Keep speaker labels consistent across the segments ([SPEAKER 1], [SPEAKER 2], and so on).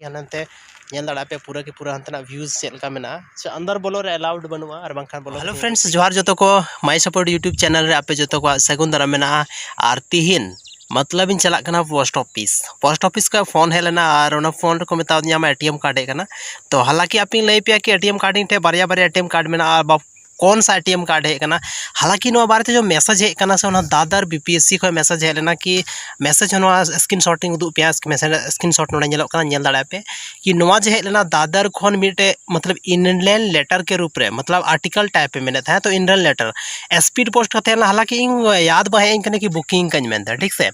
[SPEAKER 1] हालांकि हनते ñel dada pe pura ki pura hantana views chel ka mena so andar bolo re allowed banua ar bangkhan bolo hello friends johar joto ko my support youtube channel re ape joto ko sagun dara mena ar tihin मतलब इन चला कना post office का phone है लेना और उन phone को मेता दिया एटीएम कार्ड है कना तो हालांकि आप लई पे कि एटीएम कार्ड इन बारिया बारिया एटीएम कार्ड में कौन सा एटीएम कार्ड है कना हालांकि नो बारे जो मैसेज है कना से दादर बीपीएससी को मैसेज है लेना कि मैसेज स्क्रीन शॉटिंग उदू पे स्क्रीन शॉट नोड़े नेलो कना नेल दाड़ा पे कि नोवा जे है लेना दादर खन मिटे मतलब इनलैंड लेटर के रूप रे मतलब आर्टिकल टाइप पे मेने था तो इनलैंड लेटर स्पीड पोस्ट करते हैं हालांकि इन याद बहे कने कि बुकिंग कन मेनता ठीक से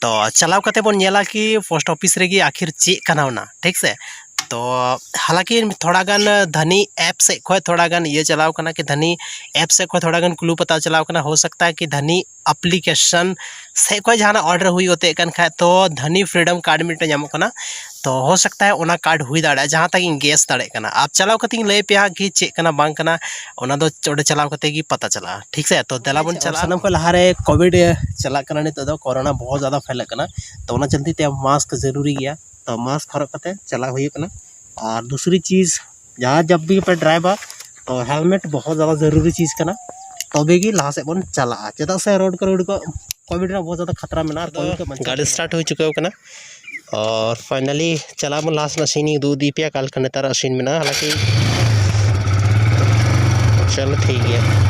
[SPEAKER 1] तो चलाव करते बन नेला कि पोस्ट ऑफिस रेगी आखिर चे कना होना ठीक से तो हालांकि थोड़ा गान धनी ऐप से कोई थोड़ा गान ये चलाव करना कि धनी ऐप से कोई थोड़ा गान क्लू पता चलाव करना हो सकता है कि धनी एप्लीकेशन से कोई जहाँ ऑर्डर हुई होते खाए तो धनी फ्रीडम कार्ड मिटे नामो करना तो हो सकता है ओना कार्ड हुई दाड़ा जहाँ तक इन गैस दाड़े करना आप चलाव करते लय पे कि चेक करना बांग करना ओना दो चोड़े चलाव करते कि पता चला ठीक से तो देला बन चला सानम को लहारे कोविड चला करना नहीं तो कोरोना बहुत ज़्यादा फैल करना तो ओना चलती ते मास्क जरूरी गया तो मास्क हरक करते चला हुई करना और दूसरी चीज़ जहाँ जब भी पे ड्राइवर तो हेलमेट बहुत ज़्यादा ज़रूरी चीज़ करना तबे कि लहा से बन चला चेदा से रोड को कोविड बहुत ज़्यादा खतरा में गाड़ी स्टार्ट हो चुका है और फाइनली चला बन लास्ट ना सीन दू दी पे कल का नेतार सीन में हालांकि चलो ठीक है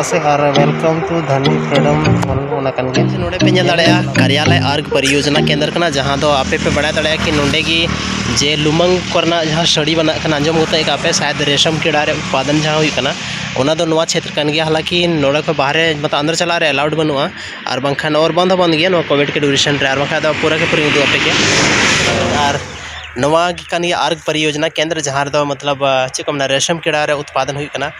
[SPEAKER 1] से और वेलकम टू धनी फ्रीडम नोड़े पे दाड़ा कार्यालय अर्ग परियोजना केंद्र करना जहाँ दो आपे पे बड़ा दाड़ा कि नोडे की जे लुमंग करना जहाँ सड़ी बना आंजम होता है आपे शायद रेशम कीड़ा रे उत्पादन जहाँ हुई ओना दो नवा क्षेत्र कान गया हालांकि नोड़े को बाहर मतलब अंदर चला रहे अलाउड बनवा और बांखान और बंद बंद गया कोविड के ड्यूरेशन रे और बांखा दो पूरा के पूरी आपे के और नवा कान अर्ग परियोजना केंद्र जहाँ दो मतलब चेक हमना रेशम कीड़ा रे उत्पादन हुई कना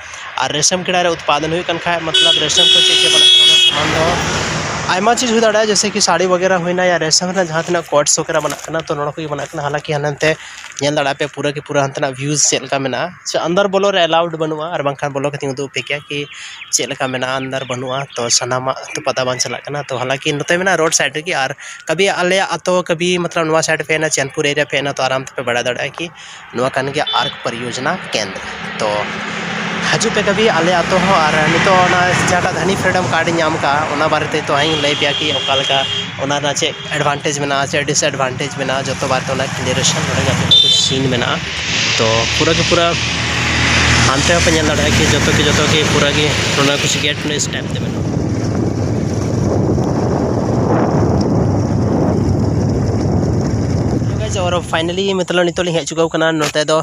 [SPEAKER 1] और रेशम कीड़ा रे उत्पादन हुई कन खाए मतलब रेशम को चीज़ बना सामान दो आयमा चीज़ हुई दाड़ा जैसे कि साड़ी वगैरह हुई या रेशम ना जहाँ तना कोट्स वगैरह बना तो नोड़ा को बना हालांकि हनते ñel दाड़ा पे पूरा की पूरा हंतना व्यूज चल का मेना से अंदर बोलो रे अलाउड बनवा और बांखान बोलो के उदू पे क्या कि चल का मेना अंदर बनवा तो सनामा तो पता बन चला करना तो हालांकि नोते मेना रोड साइड की और कभी आले आतो कभी मतलब नवा साइड पे ना चैनपुर एरिया पे ना तो आराम पे बड़ा दाड़ा कि नवा कान गया अर्ग परियोजना केंद्र तो हजू पे कभी आले आतो हो और नितो जहाँ धनी फ्रीडम कार्ड नाम का बारे तो आई लय पे कि ओका चे एडवांटेज में चे डिसएडवांटेज में जो बार तो क्लियरेशन कुछ सीन में तो पूरा के पूरा हानते पे नल दाड़ा कि जो के पूरा की कुछ गेट में स्टेप दे और फाइनली मतलब नितो हज चुका नोते दो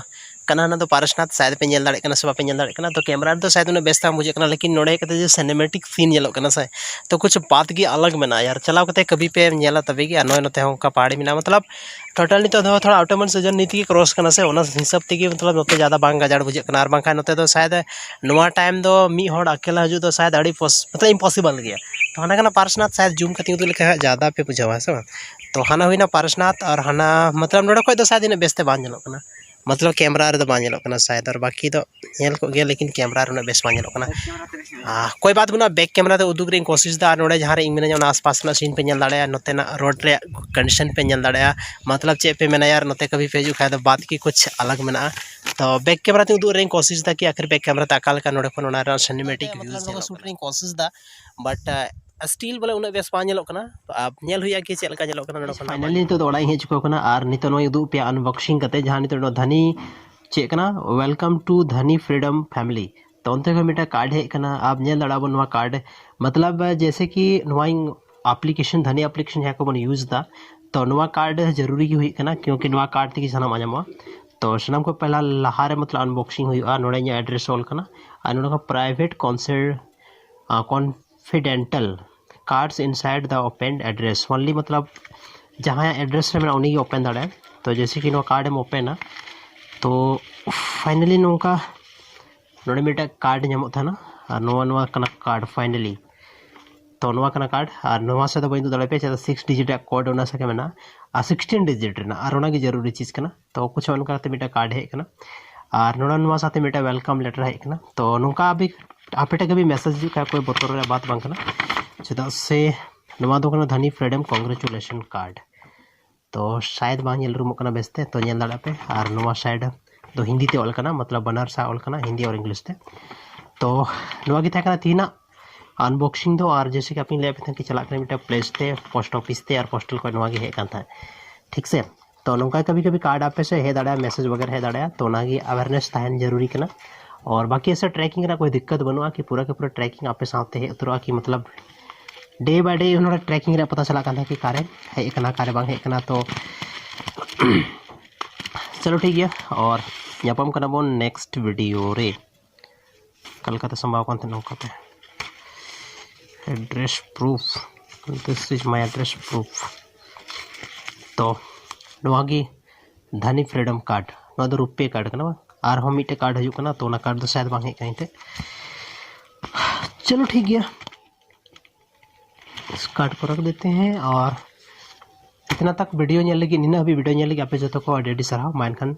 [SPEAKER 1] कना ना तो पारसनाथ शायद पे नेल दाड़े कना से बापे नेल दाड़े कना तो कैमरा तो शायद उन्हें बेस्ट मुझे कना लेकिन नोड़े कते जो सिनेमेटिक सीन नेलो कना से तो कुछ बात की अलग मेना यार चलाव कते कभी पे नेला तबे की नोय नते का पहाड़ी मेना मतलब टोटल नितो थोड़ा ऑटोमन सीजन नीति क्रॉस कना से ओना हिसाब तेगी मतलब नते ज़्यादा बांग गजाड़ बुझे कना और बांखा नते तो शायद नोआ टाइम दो मी होड़ अकेला हजू तो शायद अड़ी मतलब इम्पॉसिबल गया तो हाना कना पारसनाथ शायद जूम कती उदु लेखा ज़्यादा पे बुझावा है सब तो हाना हुईना पारसनाथ और हाना मतलब नोड़े खो तो शायद इन बेस्ते बांग जलो कना मतलब कैमरा रे बांग जलो कना शायद और बाकी तो नेल को गया लेकिन कैमरा रे बेस बांग जलो कना कोई बात बना बैक कैमरा ते उदुग रे कोशिश दा नोड़े जहां रे इंग मेना आसपास ना सीन पे नेल दाड़े नोते ना रोड रे कंडीशन पे नेल दाड़े मतलब चे पे मेना यार नोते कभी पे जो खाय तो बात की कुछ अलग मेना तो बैक कैमरा ते उदुग रे कोशिश दा कि आखिर बैक कैमरा ते अकाल का नोड़े को नोना रे सिनेमैटिक व्यूज शूट रे कोशिश दा बट स्टील बोले उन्हें बेस बांग जलो कना तो आप नेल हुई कि चेल का जलो कना नोड़े फाइनली तो ओड़ा हे चुको कना और नितो नो उदु पे अनबॉक्सिंग कते जहां नितो धनी चे कना वेलकम टू धनी फ्रीडम फैमिली तो उनते को मिटा कार्ड है कना आप नेल दड़ा बन कार्ड मतलब जैसे कि एप्लीकेशन धनी एप्लीकेशन है को बन यूज दा तो नवा कार्ड जरूरी की हुई कना क्योंकि नवा कार्ड तक सनाम आजमा तो सनाम को पहला लहारे मतलब अनबॉक्सिंग हुई नोड़े एड्रेस ऑल कना और नोड़े private confidential cards inside the open address only मतलब जहाँ एड्रेस रे उन्हीं ओपन दाड़े तो जैसे कि कार्ड में ओपन तो फाइनली नौका नोड़े मिटा कार्ड नामत था ना और नवा कना कार्ड फाइनली तो नवा कना कार्ड और नवा से तो बई दाड़े पे 6 डिजिट कोड होना सके मेना और 16 डिजिट रेना और ओना की जरूरी चीज़ कना तो कुछ उनका मिटा कार्ड है कना और नोड़ा नवा साथे मिटा वेलकम लेटर है कना तो नौका अभी आपे कभी मैसेज का कोई बोतल रे बात बांग कना चेदा से नवा दो कना धनी फ्रीडम कांग्रेचुलेशन कार्ड तो शायद बांग नेल रूम कना बेस्ते तो नेल दाड़ा पे और नवा साइड तो हिंदी ते ऑल कना मतलब बनार सा ऑल कना हिंदी और इंग्लिश ते तो नवा की था तीना अनबॉक्सिंग दो और जैसे कि अपनी ले पे कि चला मिटा प्लेस ते पोस्ट ऑफिस ते और पोस्टल को नवा की है था ठीक से तो नौका कभी कभी कार्ड आपे से है दाड़ा मैसेज वगैरह है दाड़ा तो ना की अवेयरनेस तहन जरूरी कना और बाकी ऐसा ट्रैकिंग रा कोई दिक्कत बनुआ कि पूरा के पूरा ट्रैकिंग आपे साथे है उतरवा कि मतलब डे बाय डे उन्होंने ट्रैकिंग रे पता चला था कि कारे है कना कारे बांग है कना तो चलो ठीक है और यापम कना बोन नेक्स्ट वीडियो रे कलकत्ता संभाव कन नौकाते address proof this is my address proof तो नवागी धनी फ्रीडम कार्ड नवा दो रुपये कार्ड कना और हम मिटे कार्ड हजू कना तो ना कार्ड तो शायद बांग है कहीं चलो ठीक है इस कार्ड को रख देते हैं और इतना तक वीडियो नेल लगी निना अभी वीडियो नेल लगी आपे जतो को डेडी सराव मानखन